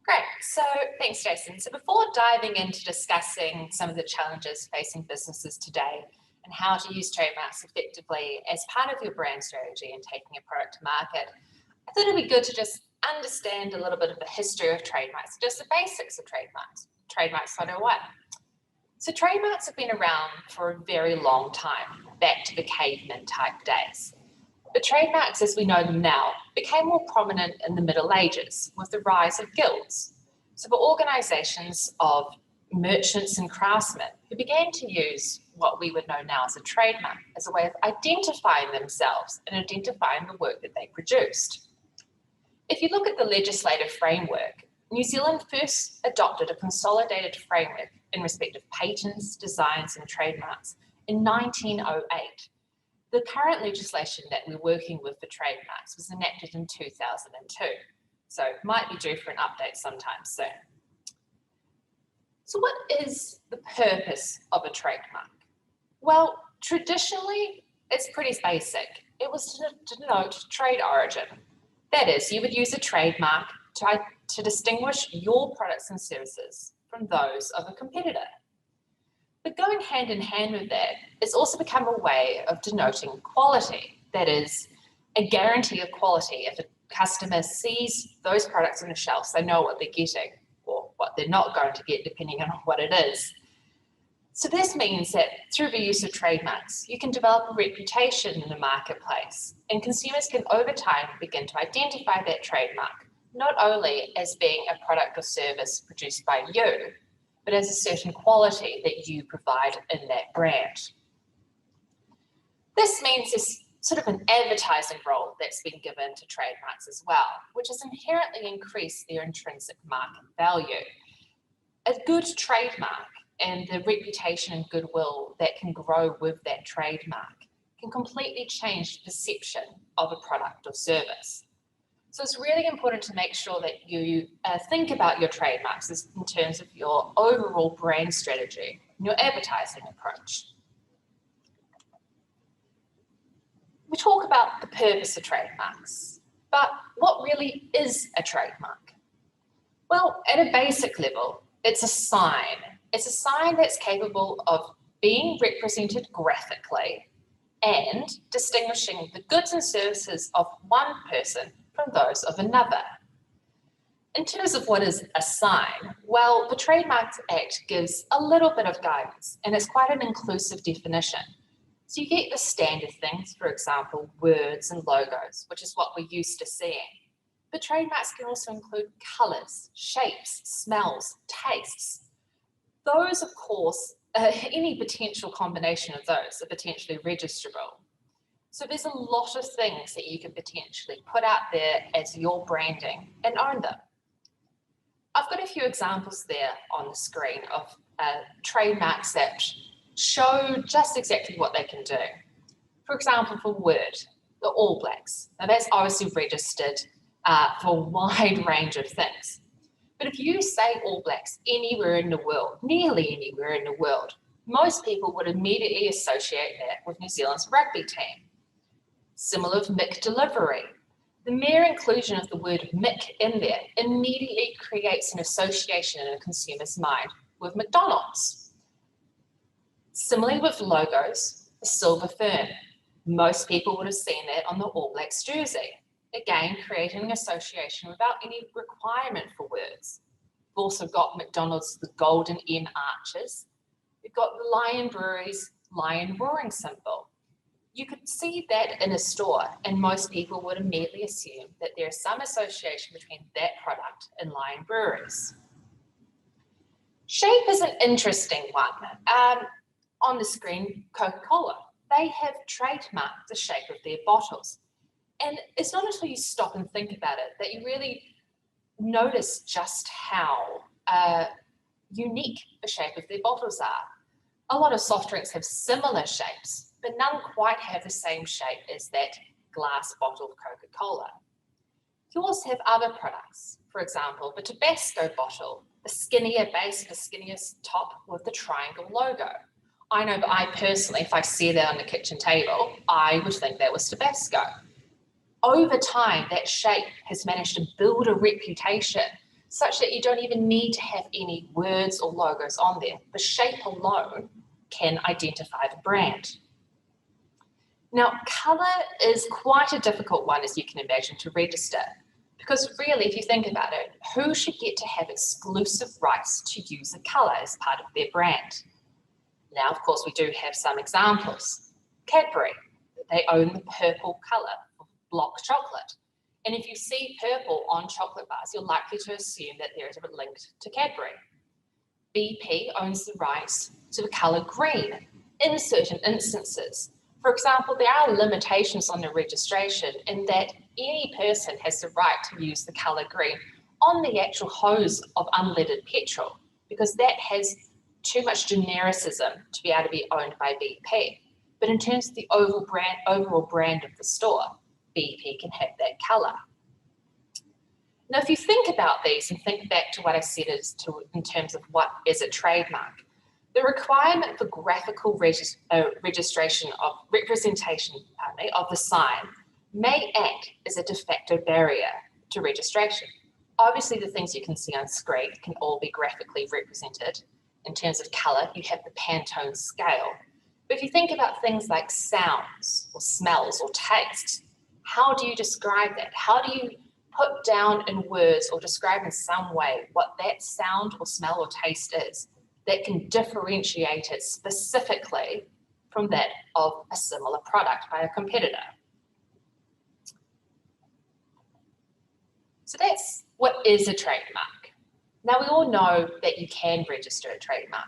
Great. So thanks, Jason. So before diving into discussing some of the challenges facing businesses today and how to use trademarks effectively as part of your brand strategy and taking a product to market, I thought it'd be good to just understand a little bit of the history of trademarks, just the basics of trademarks. Trademarks 101. So trademarks have been around for a very long time, back to the caveman type days. But trademarks, as we know them now, became more prominent in the Middle Ages with the rise of guilds. So for organisations of merchants and craftsmen who began to use what we would know now as a trademark as a way of identifying themselves and identifying the work that they produced. If you look at the legislative framework, New Zealand first adopted a consolidated framework in respect of patents, designs and trademarks in 1908. The current legislation that we're working with for trademarks was enacted in 2002, so might be due for an update sometime soon. So what is the purpose of a trademark? Well, traditionally, it's pretty basic. It was to denote trade origin. That is, you would use a trademark to distinguish your products and services from those of a competitor. But going hand in hand with that, it's also become a way of denoting quality. That is, a guarantee of quality. If a customer sees those products on the shelves, they know what they're getting or what they're not going to get, depending on what it is. So this means that through the use of trademarks, you can develop a reputation in the marketplace, and consumers can over time begin to identify that trademark, not only as being a product or service produced by you, but as a certain quality that you provide in that brand. This means there's sort of an advertising role that's been given to trademarks as well, which has inherently increased their intrinsic market value. A good trademark and the reputation and goodwill that can grow with that trademark can completely change the perception of a product or service. So it's really important to make sure that you think about your trademarks in terms of your overall brand strategy and your advertising approach. We talk about the purpose of trademarks, but what really is a trademark? Well, at a basic level, it's a sign. It's a sign that's capable of being represented graphically and distinguishing the goods and services of one person from those of another. In terms of what is a sign, well, the Trademarks Act gives a little bit of guidance, and it's quite an inclusive definition. So you get the standard things, for example, words and logos, which is what we're used to seeing. But trademarks can also include colours, shapes, smells, tastes. Those, of course, any potential combination of those are potentially registrable. So there's a lot of things that you can potentially put out there as your branding and own them. I've got a few examples there on the screen of trademarks that show just exactly what they can do. For example, for Word, the All Blacks. Now that's obviously registered for a wide range of things. But if you say All Blacks anywhere in the world, nearly anywhere in the world, most people would immediately associate that with New Zealand's rugby team. Similar with Mick Delivery. The mere inclusion of the word Mick in there immediately creates an association in a consumer's mind with McDonald's. Similarly with logos, the silver fern. Most people would have seen that on the All Blacks jersey. Again, creating an association without any requirement for words. We've also got McDonald's, the golden M arches. We've got the Lion Brewery's lion roaring symbol. You could see that in a store, and most people would immediately assume that there's some association between that product and Lion Breweries. Shape is an interesting one. On the screen, Coca-Cola. They have trademarked the shape of their bottles. And it's not until you stop and think about it that you really notice just how unique the shape of their bottles are. A lot of soft drinks have similar shapes, but none quite have the same shape as that glass bottle of Coca-Cola. You also have other products. For example, the Tabasco bottle, the skinnier base, the skinnier top with the triangle logo. I know that I personally, if I see that on the kitchen table, I would think that was Tabasco. Over time, that shape has managed to build a reputation such that you don't even need to have any words or logos on there. The shape alone can identify the brand. Now, colour is quite a difficult one, as you can imagine, to register, because really, if you think about it, who should get to have exclusive rights to use a colour as part of their brand? Now, of course, we do have some examples. Cadbury, they own the purple colour of block chocolate. And if you see purple on chocolate bars, you're likely to assume that there is a link to Cadbury. BP owns the rights to the colour green in certain instances. For example, there are limitations on the registration in that any person has the right to use the colour green on the actual hose of unleaded petrol, because that has too much genericism to be able to be owned by BP. But in terms of the overall brand of the store, BP can have that colour. Now, if you think about these and think back to what I said in terms of what is a trademark, the requirement for graphical representation of the sign may act as a de facto barrier to registration. Obviously, the things you can see on screen can all be graphically represented. In terms of colour, you have the Pantone scale. But if you think about things like sounds or smells or taste, how do you describe that? How do you put down in words or describe in some way what that sound or smell or taste is that can differentiate it specifically from that of a similar product by a competitor? So that's what is a trademark. Now, we all know that you can register a trademark.